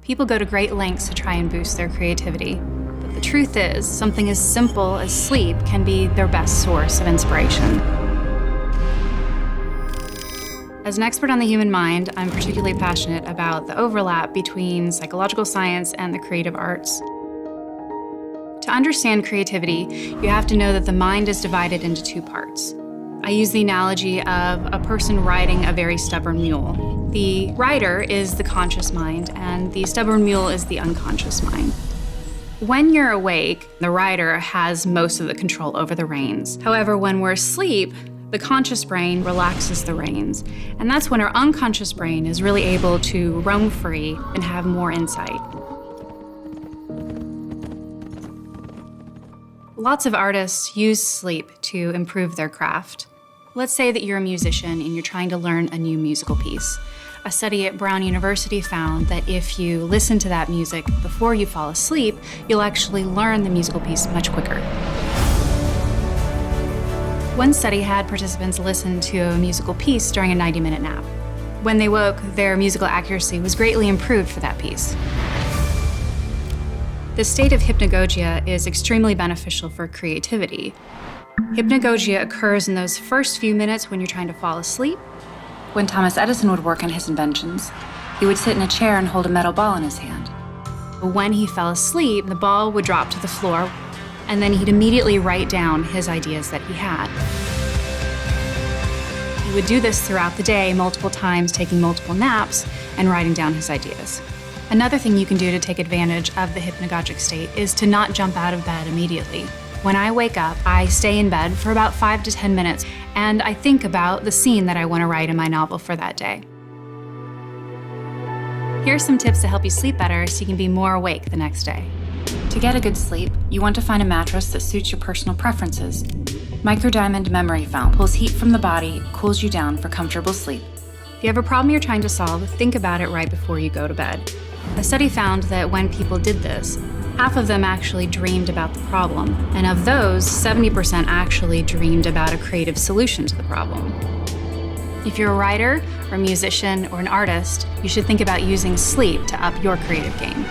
People go to great lengths to try and boost their creativity. But the truth is, something as simple as sleep can be their best source of inspiration. As an expert on the human mind, I'm particularly passionate about the overlap between psychological science and the creative arts. To understand creativity, you have to know that the mind is divided into two parts. I use the analogy of a person riding a very stubborn mule. The rider is the conscious mind, and the stubborn mule is the unconscious mind. When you're awake, the rider has most of the control over the reins. However, when we're asleep, the conscious brain relaxes the reins, and that's when our unconscious brain is really able to roam free and have more insight. Lots of artists use sleep to improve their craft. Let's say that you're a musician and you're trying to learn a new musical piece. A study at Brown University found that if you listen to that music before you fall asleep, you'll actually learn the musical piece much quicker. One study had participants listen to a musical piece during a 90-minute nap. When they woke, their musical accuracy was greatly improved for that piece. The state of hypnagogia is extremely beneficial for creativity. Hypnagogia occurs in those first few minutes when you're trying to fall asleep. When Thomas Edison would work on his inventions, he would sit in a chair and hold a metal ball in his hand. When he fell asleep, the ball would drop to the floor, and then he'd immediately write down his ideas that he had. He would do this throughout the day, multiple times, taking multiple naps and writing down his ideas. Another thing you can do to take advantage of the hypnagogic state is to not jump out of bed immediately. When I wake up, I stay in bed for about 5 to 10 minutes, and I think about the scene that I want to write in my novel for that day. Here are some tips to help you sleep better so you can be more awake the next day. To get a good sleep, you want to find a mattress that suits your personal preferences. Microdiamond Memory Foam pulls heat from the body, cools you down for comfortable sleep. If you have a problem you're trying to solve, think about it right before you go to bed. A study found that when people did this, half of them actually dreamed about the problem, and of those, 70% actually dreamed about a creative solution to the problem. If you're a writer, or a musician, or an artist, you should think about using sleep to up your creative game.